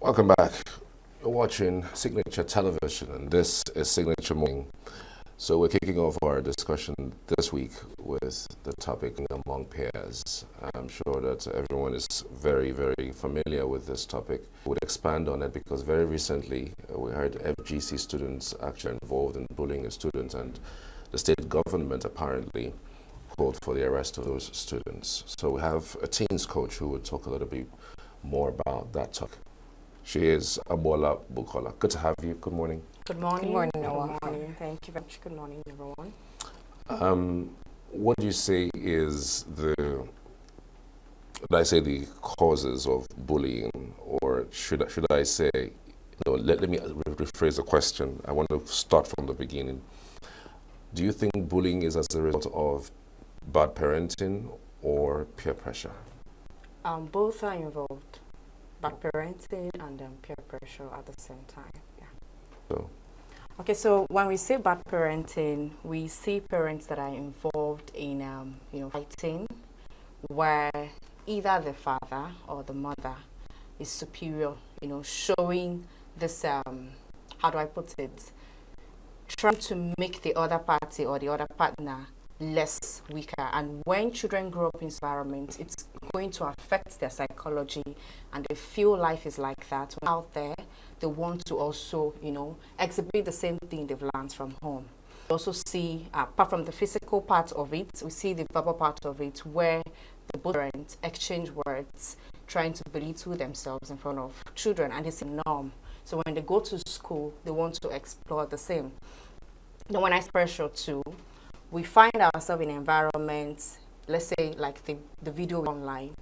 Welcome back. You're watching Signature Television, and this is Signature Morning. So we're kicking off our discussion this week with the topic among peers. I'm sure that everyone is very, very familiar with this topic. We'll expand on it because very recently we heard FGC students actually involved in bullying a student, and the state government apparently called for the arrest of those students. So we have a teens coach who will talk a little bit more about that topic. She is Abola Bukola. Good to have you. Good morning. Good morning. Good morning, Noah. Good morning. Thank you very much. Good morning, everyone. What do you say is the causes of bullying, or should I say, let me rephrase the question. I want to start from the beginning. Do you think bullying is as a result of bad parenting or peer pressure? Both are involved. Bad parenting and peer pressure at the same time. Yeah. So, okay, so when we say bad parenting, we see parents that are involved in fighting, where either the father or the mother is superior, showing this how do I put it, trying to make the other party or the other partner less weaker. And when children grow up in this environment, it's going to affect their psychology, and they feel life is like that. When out there, they want to also exhibit the same thing they've learned from home. We also see, apart from the physical part of it, we see the verbal part of it, where the both parents exchange words, trying to belittle themselves in front of children, and it's a norm. So when they go to school, they want to explore the same. Then when I pressure too, we find ourselves in environments, let's say like the video online,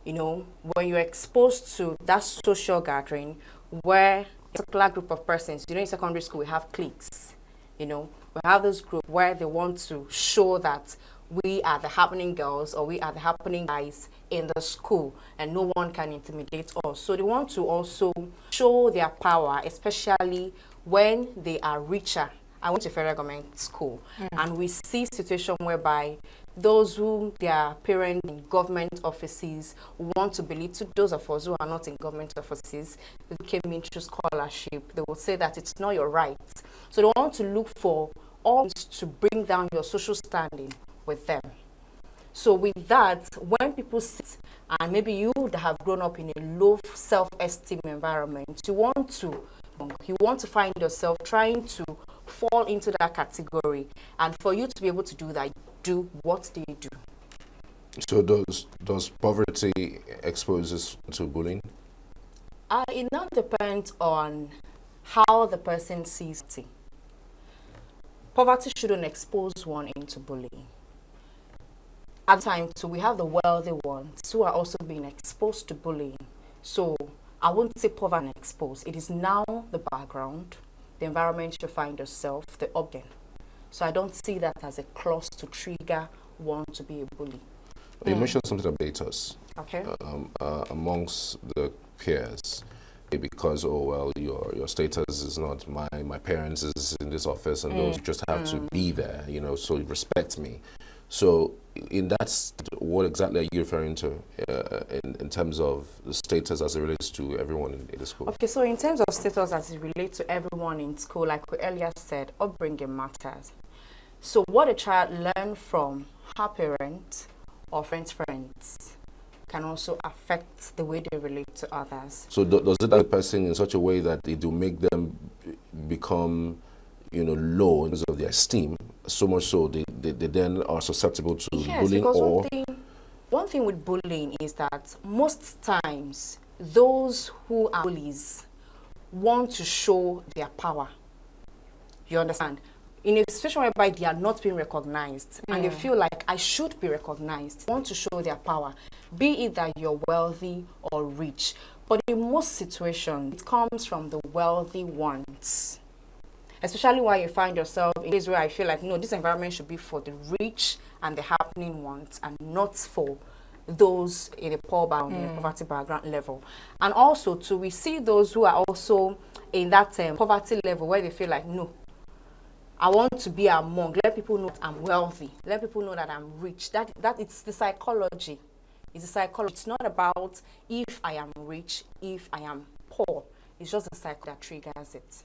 when you're exposed to that social gathering where a particular group of persons, in secondary school we have cliques, we have this group where they want to show that we are the happening girls or we are the happening guys in the school and no one can intimidate us. So they want to also show their power, especially when they are richer. I went to federal government school, and we see situation whereby those who their parents in government offices want to belittle those of us who are not in government offices. They came into scholarship. They will say that it's not your right. So they want to look for all to bring down your social standing with them. So with that, when people sit, and maybe you that have grown up in a low self-esteem environment, you want to find yourself trying to fall into that category, and for you to be able to do that, do what they do. So does poverty expose us to bullying? It now depends on how the person sees it. Poverty shouldn't expose one into bullying. At the time too, we have the wealthy ones who are also being exposed to bullying. So I won't say poverty exposed. It is now the background, the environment you find yourself, the object. So I don't see that as a clause to trigger one to be a bully. You mentioned something about us. Okay. Amongst the peers, because your status is not my parents is in this office and those just have to be there, so you respect me. So in that, what exactly are you referring to in terms of the status as it relates to everyone in the school? Okay, so in terms of status as it relates to everyone in school, like we earlier said, upbringing matters. So what a child learns from her parents or friends' can also affect the way they relate to others. So does it affect a person in such a way that it will make them become low in terms of their esteem, so much so they then are susceptible to bullying? Because one thing with bullying is that most times those who are bullies want to show their power. You understand? In a situation whereby they are not being recognized and they feel like I should be recognized, they want to show their power, be it that you're wealthy or rich. But in most situations, it comes from the wealthy ones. Especially when you find yourself in place where I feel like, no, this environment should be for the rich and the happening ones and not for those in a poor background, in a poverty background level. And also, too, we see those who are also in that poverty level where they feel like, no, I want to be among. Let people know that I'm wealthy. Let people know that I'm rich. That it's the psychology. It's the psychology. It's not about if I am rich, if I am poor. It's just the cycle that triggers it.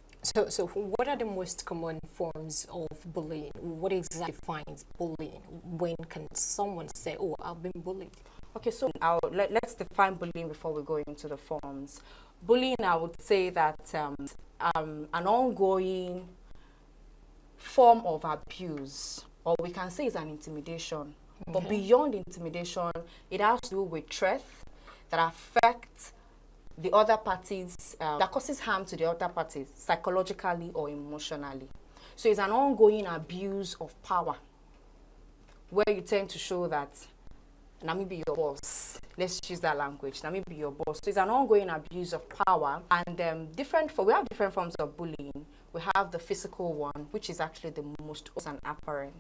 So what are the most common forms of bullying? What exactly defines bullying? When can someone say, oh, I've been bullied? Okay, so let's define bullying before we go into the forms. Bullying, I would say that an ongoing form of abuse, or we can say it's an intimidation. But beyond intimidation, it has to do with threats that affect the other parties, that causes harm to the other parties, psychologically or emotionally. So it's an ongoing abuse of power, where you tend to show that, let me be your boss. Let's use that language. Let me be your boss. So it's an ongoing abuse of power, and we have different forms of bullying. We have the physical one, which is actually the most obvious and apparent.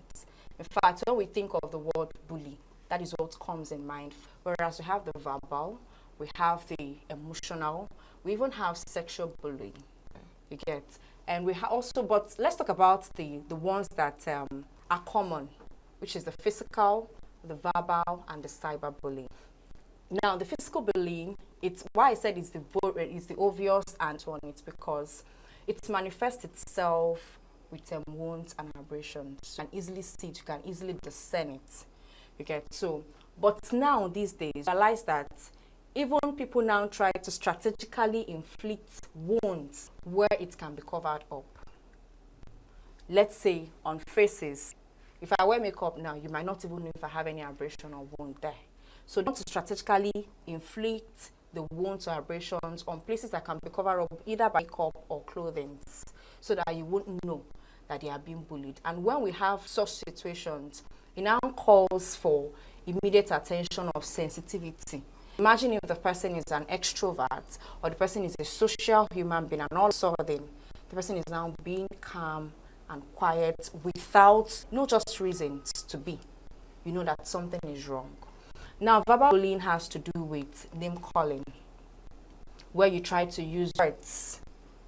In fact, when we think of the word bully, that is what comes in mind. Whereas we have the verbal, we have the emotional, we even have sexual bullying. You get, and we also. But let's talk about the ones that are common, which is the physical, the verbal, and the cyberbullying. Now, the physical bullying, it's why I said it's the obvious and so on. It's because it manifests itself with wounds and abrasions. You can easily see it, you can easily discern it. You get, so, but now these days, realize that even people now try to strategically inflict wounds where it can be covered up. Let's say on faces. If I wear makeup now, you might not even know if I have any abrasion or wound there. So don't strategically inflict the wounds or abrasions on places that can be covered up either by makeup or clothing, so that you wouldn't know that they are being bullied. And when we have such situations, it now calls for immediate attention of sensitivity. Imagine if the person is an extrovert or the person is a social human being, and all of a sudden the person is now being calm and quiet without no just reasons to be. You know that something is wrong. Now, verbal bullying has to do with name calling, where you try to use words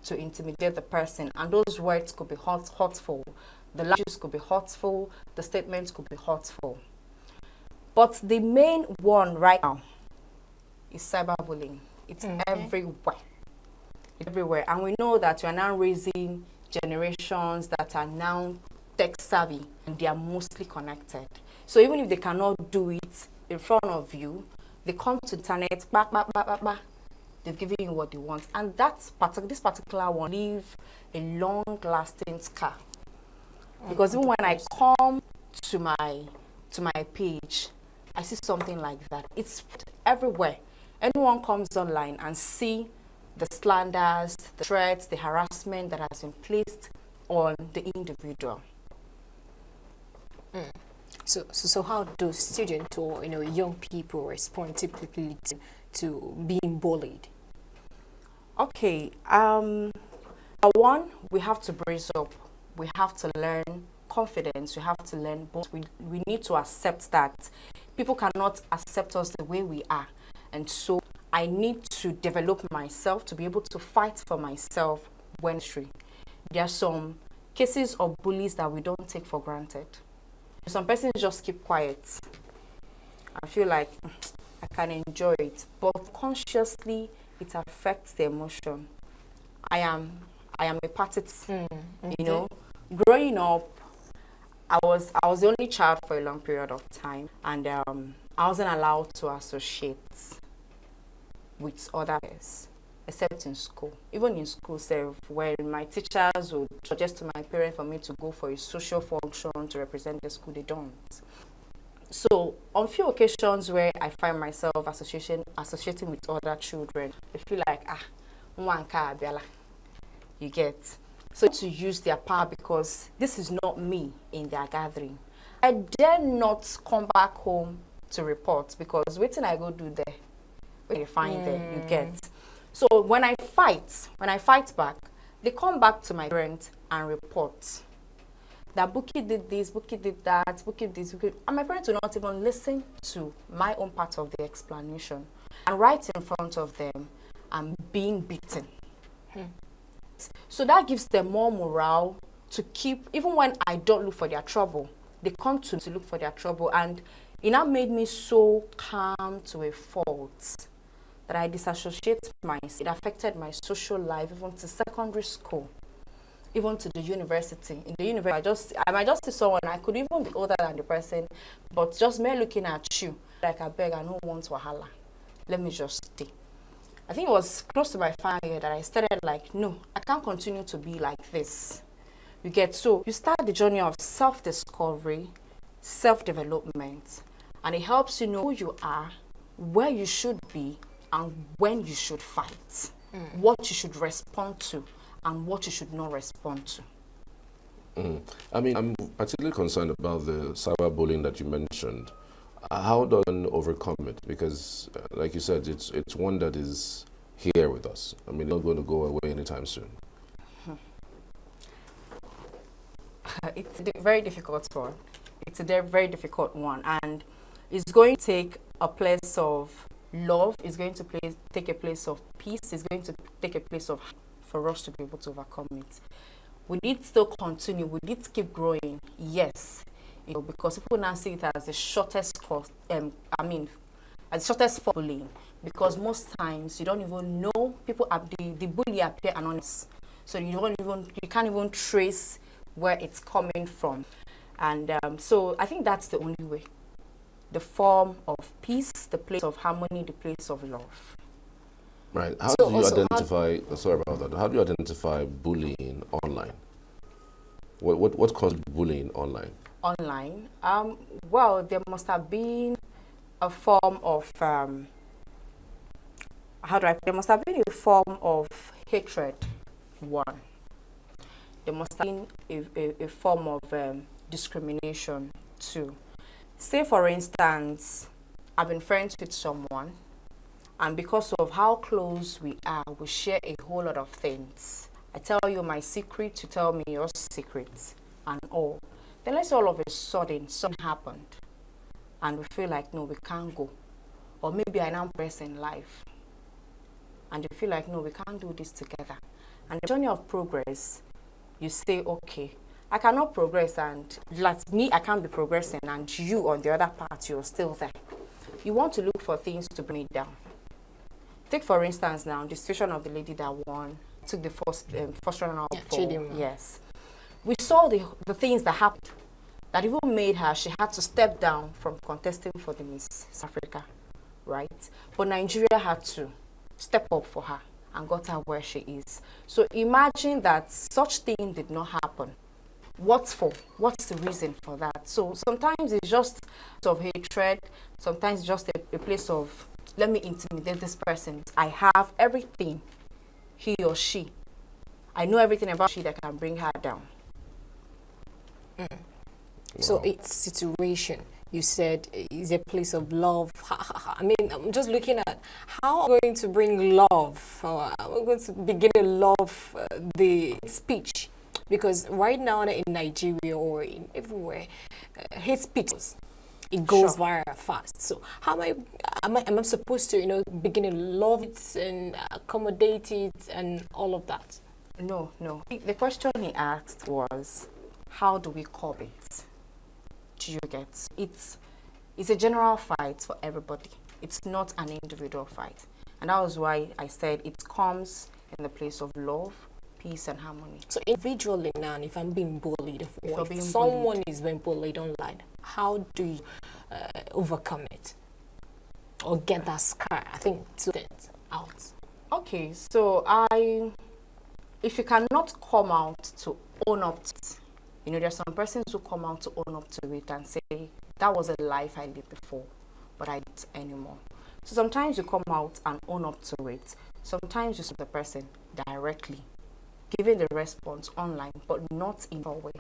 to intimidate the person, and those words could be hurtful. The language could be hurtful, the statements could be hurtful. But the main one right now is cyberbullying. It's everywhere. It's everywhere. And we know that we are now raising generations that are now tech savvy, and they are mostly connected. So even if they cannot do it in front of you, they come to the internet, they've given you what they want. And this particular one leave a long-lasting scar. Because even when I come to my page, I see something like that. It's everywhere. Anyone comes online and see the slanders, the threats, the harassment that has been placed on the individual. So how do students or young people respond typically to being bullied? Okay, one, we have to brace up. We have to learn confidence. We have to learn both. We need to accept that people cannot accept us the way we are, and so I need to develop myself to be able to fight for myself when necessary. There are some cases of bullies that we don't take for granted. Some persons just keep quiet. I feel like I can enjoy it, but consciously it affects the emotion. I am a party, you know. Growing up, I was the only child for a long period of time, and I wasn't allowed to associate with others, except in school. Even in school, when my teachers would suggest to my parents for me to go for a social function to represent the school, they don't. So on few occasions where I find myself associating with other children, they feel like, you get. So to use their power, because this is not me in their gathering. I dare not come back home to report, because waiting I go do there, when you find there, you get. So when I fight back, they come back to my parents and report that Buki did this, Buki did that, Buki this, Buki, and my parents will not even listen to my own part of the explanation. And right in front of them, I'm being beaten. So that gives them more morale to keep, even when I don't look for their trouble, they come to look for their trouble. And it now made me so calm to a fault that I disassociate myself. It affected my social life, even to secondary school, even to the university. In the university, I might just see someone, I could even be older than the person, but just me looking at you, like I beg, I don't want wahala. Let me just stay. I think it was close to my final year that I started like, no, I can't continue to be like this. You get, so you start the journey of self-discovery, self-development, and it helps you know who you are, where you should be, and when you should fight, what you should respond to, and what you should not respond to. I mean, I'm particularly concerned about the cyberbullying that you mentioned. How do one overcome it? Because, like you said, it's one that is here with us. I mean, it's not going to go away anytime soon. It's a very difficult one. It's a very difficult one, and it's going to take a place of love. It's going to take a place of peace. It's going to take a place of for us to be able to overcome it. We need to still continue. We need to keep growing. Yes, because people now see it as the shortest course. As the shortest form of bullying, because most times you don't even know people. The bully appear anonymous, so you can't even trace where it's coming from, and so I think that's the only way. The form of peace, the place of harmony, the place of love. Right. How do you identify? Sorry about that. How do you identify bullying online? What causes bullying online? Online, well, there must have been a form of there must have been a form of hatred. One, there must have been a form of discrimination. Two, say for instance, I've been friends with someone, and because of how close we are, we share a whole lot of things. I tell you my secret, you tell me your secret, and all. Then let's say all of a sudden something happened, and we feel like, no, we can't go. Or maybe I now press in life, and you feel like, no, we can't do this together. And the journey of progress, you say, okay, I cannot progress, and like me, I can't be progressing, and you on the other part, you're still there. You want to look for things to bring it down. Take for instance now the situation of the lady that took the first runner up for, yes. We saw the things that happened that even made her, she had to step down from contesting for the Miss South Africa, right? But Nigeria had to step up for her and got her where she is. So imagine that such thing did not happen. What's the reason for that? So sometimes it's just of hatred, sometimes just a place of, let me intimidate this person. I have everything, he or she. I know everything about she that can bring her down. Wow. So it's situation. You said is a place of love. I mean, I'm just looking at how I'm going to bring love. I'm going to begin to love the speech, because right now in Nigeria or in everywhere, hate speech, it goes viral fast. So how am I supposed to begin to love it and accommodate it and all of that? No. The question he asked was, how do we curb it? Do you get? It's a general fight for everybody. It's not an individual fight. And that was why I said it comes in the place of love, peace, and harmony. So individually now, if I'm being bullied, if someone is being bullied online, how do you overcome it? Or get that scar, I think, to get out? Okay, so if you cannot come out to own up to it, there's some persons who come out to own up to it and say, that was a life I lived before, but I don't anymore. So sometimes you come out and own up to it. Sometimes you see the person directly, giving the response online, but not in a way.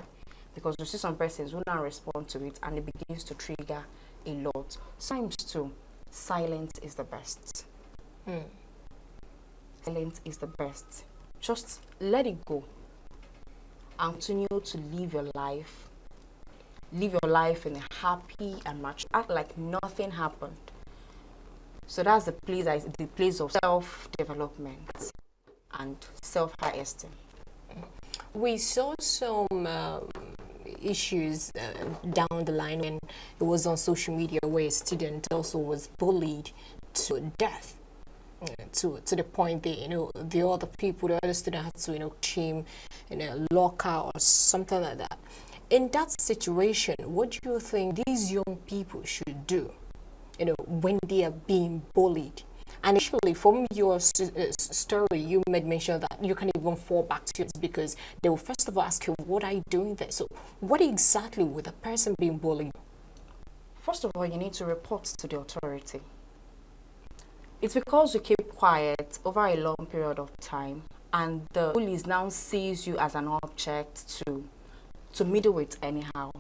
Because you see some persons who now respond to it and it begins to trigger a lot. Sometimes too, silence is the best. Silence is the best. Just let it go. And continue to live your life. Live your life in a happy and much. Act like nothing happened. So that's the place of self-development and self-high esteem. We saw some issues down the line when it was on social media where a student also was bullied to death. to the point that, the other people, the other student had to, team in a locker or something like that. In that situation, what do you think these young people should do, when they are being bullied? And actually, from your story, you made mention that you can even fall back to it because they will first of all ask you, what are you doing there? So what exactly would the person being bullied? First of all, you need to report to the authority. It's because you keep quiet over a long period of time and the police now sees you as an object to meddle with anyhow.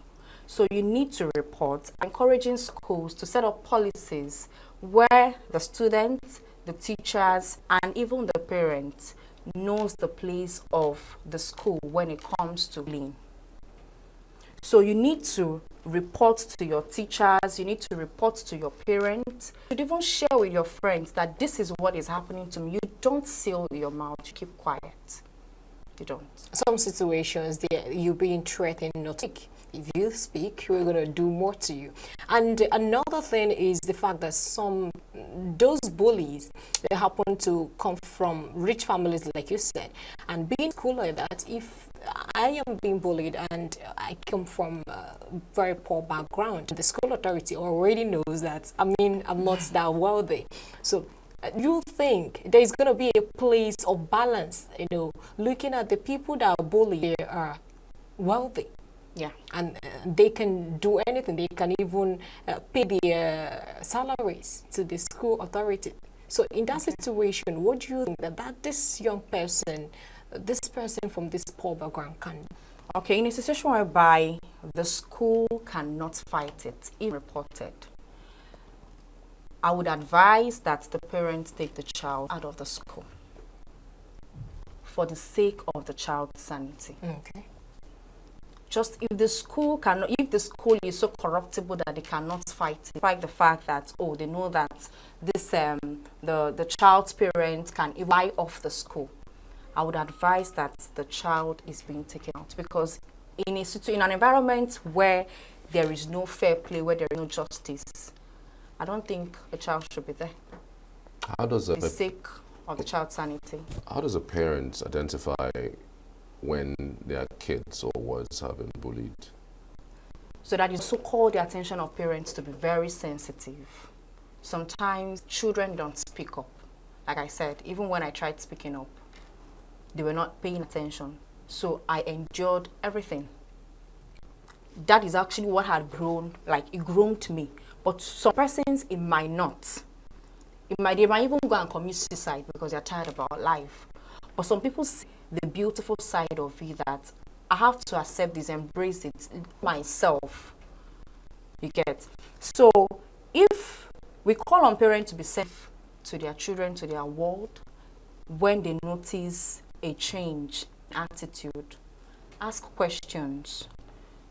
So you need to report, encouraging schools to set up policies where the students, the teachers, and even the parents knows the place of the school when it comes to bullying. So you need to report to your teachers, you need to report to your parents. You should even share with your friends that this is what is happening to me. You don't seal your mouth, you keep quiet. You don't. Some situations, you're being threatened not to speak. If you speak, we're going to do more to you. And another thing is the fact that those bullies, they happen to come from rich families, like you said. And being cool like that, if I am being bullied and I come from a very poor background, the school authority already knows that, I'm not that wealthy. So you think there's going to be a place of balance, looking at the people that are bullied are wealthy. Yeah. And they can do anything. They can even pay their salaries to the school authority. So in that situation, what do you think that this young person, this person from this poor background can do? Okay, in a situation whereby the school cannot fight it, if reported, I would advise that the parents take the child out of the school for the sake of the child's sanity. Okay. Just if the school is so corruptible that they cannot fight it, despite the fact that they know that this the child's parents can buy off the school, I would advise that the child is being taken out, because in an environment where there is no fair play, where there is no justice, I don't think a child should be there. How does for the sake of the child's sanity? How does a parent identify when their kids or wards have been bullied? So that is so call the attention of parents to be very sensitive. Sometimes children don't speak up. Like I said, even when I tried speaking up, they were not paying attention. So I endured everything. That is actually what had grown, it groomed me. But some persons, it might not. They might even go and commit suicide because they're tired about life. But some people see the beautiful side of it, that I have to accept this, embrace it myself. You get? So if we call on parents to be safe to their children, to their world, when they notice a change in attitude, ask questions.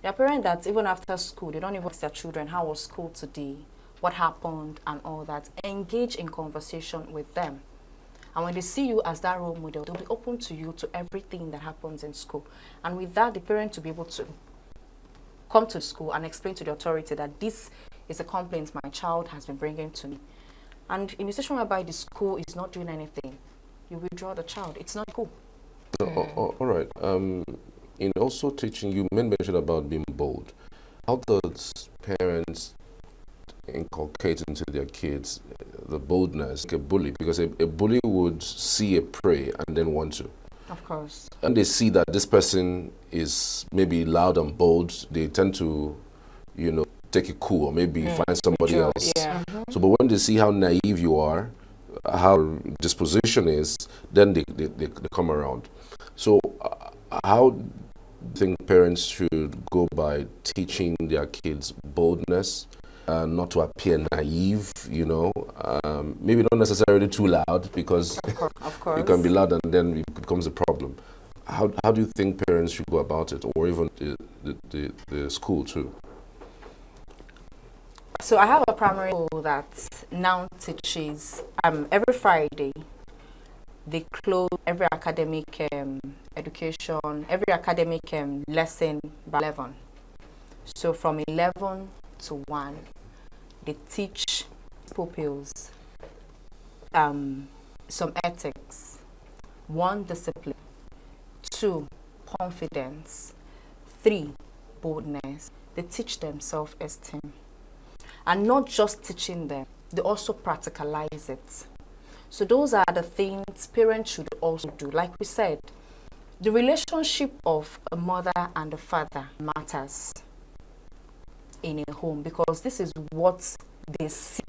There are parents that even after school, they don't even ask their children, how was school today, what happened, and all that. Engage in conversation with them. And when they see you as that role model, they'll be open to you, to everything that happens in school. And with that, the parent will be able to come to school and explain to the authority that this is a complaint my child has been bringing to me. And in a situation whereby the school is not doing anything, you withdraw the child. It's not cool. All right. In also teaching, you made mention about being bold. How does parents inculcate into their kids the boldness like a bully? Because a bully would see a prey and then want to. Of course. And they see that this person is maybe loud and bold, they tend to, take it cool, or maybe find somebody else. Yeah. So, but when they see how naive you are, how disposition is, then they come around. So, how do you think parents should go by teaching their kids boldness? Not to appear naive, maybe not necessarily too loud, because of course. you can be loud and then it becomes a problem. How do you think parents should go about it, or even the school too? So I have a primary school that now teaches every Friday. They close every academic education, every academic lesson by 11. So from 11 to 1, they teach pupils some ethics. 1, discipline. 2, confidence. 3, boldness. They teach them self-esteem. And not just teaching them, they also practicalize it. So those are the things parents should also do. Like we said, the relationship of a mother and a father matters in a home, because this is what they see.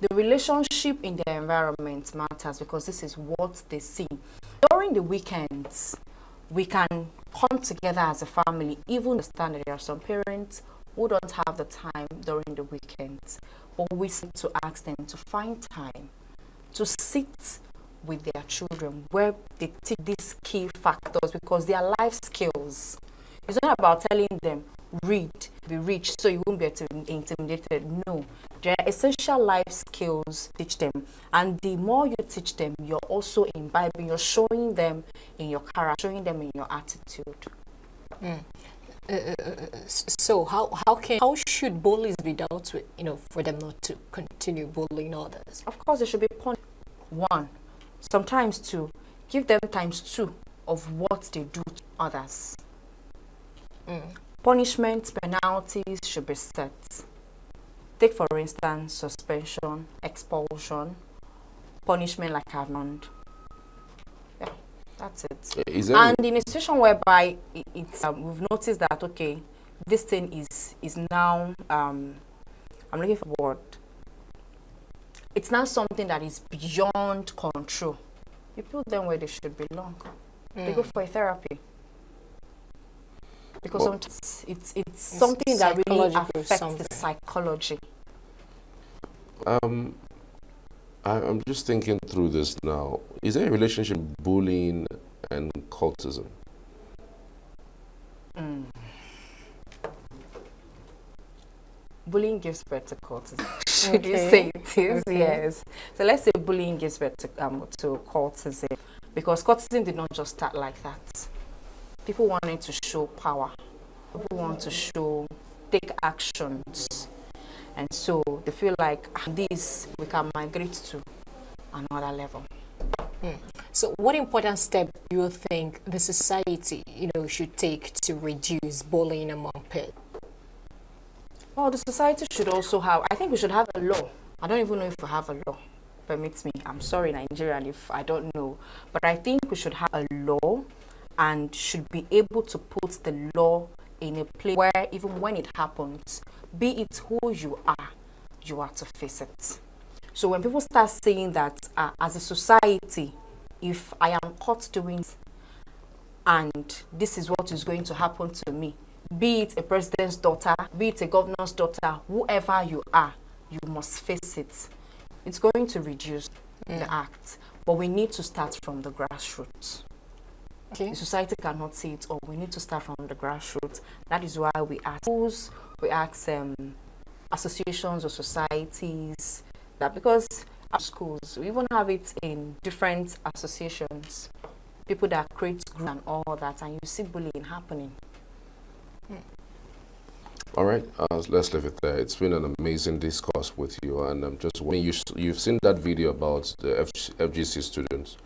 The relationship in their environment matters because this is what they see. During the weekends, we can come together as a family, even understand that there are some parents who don't have the time during the weekends. But we need to ask them to find time to sit with their children where they teach these key factors, because they are life skills. It's not about telling them, read, be rich, so you won't be intimidated. No, there are essential life skills to teach them. And the more you teach them, you're also imbibing, you're showing them in your character, showing them in your attitude. So how should bullies be dealt with, for them not to continue bullying others? Of course, they should be punished. 1, sometimes 2, give them ×2 of what they do to others. Punishment, penalties should be set. Take, for instance, suspension, expulsion, punishment like I've mentioned. Yeah, that's it. And in a situation whereby it's we've noticed that, okay, this thing is now I'm looking for a word. It's now something that is beyond control. You put them where they should belong. They go for a therapy. Because sometimes it's something that really affects the psychology. I'm just thinking through this now. Is there a relationship between bullying and cultism? Bullying gives birth to cultism. Should you say it is? Okay. Yes. So let's say bullying gives birth to cultism, because cultism did not just start like that. People wanted to show power. People want to take actions. And so they feel like this, we can migrate to another level. So what important step do you think the society, should take to reduce bullying among peers? Well, the society should also have, I think we should have a law. I don't even know if we have a law. Permits me. I'm sorry, Nigerian, if I don't know. But I think we should have a law and should be able to put the law in a place where even when it happens, be it who you are to face it. So when people start saying that as a society, if I am caught doing this, and this is what is going to happen to me, be it a president's daughter, be it a governor's daughter, whoever you are, you must face it. It's going to reduce the act, but we need to start from the grassroots. Okay. The society cannot see it all. We need to start from the grassroots. That is why we ask schools, we ask associations or societies, that because our schools, we even have it in different associations, people that create groups and all that, and you see bullying happening. All right, let's leave it there. It's been an amazing discourse with you, and I'm just wondering, you've seen that video about the FGC students.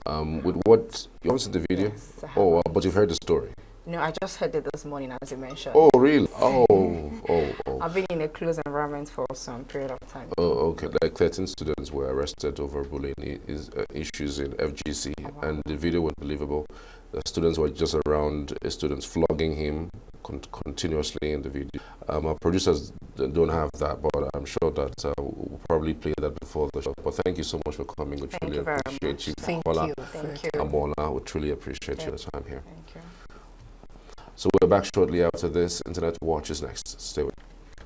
With what you haven't seen the video? Yes, but you've heard the story. No, I just heard it this morning, as you mentioned. Oh, really? Oh. I've been in a closed environment for some period of time. Oh, okay. Like 13 students were arrested over bullying issues in FGC, and the video was unbelievable. The students were just around students flogging him continuously in the video. Our producers don't have that, but I'm sure that we'll probably play that before the show. But thank you so much for coming. We truly appreciate you. Thank you. Amola, we truly appreciate your time here. Thank you. So we're back shortly after this. Internet Watch is next. Stay with us.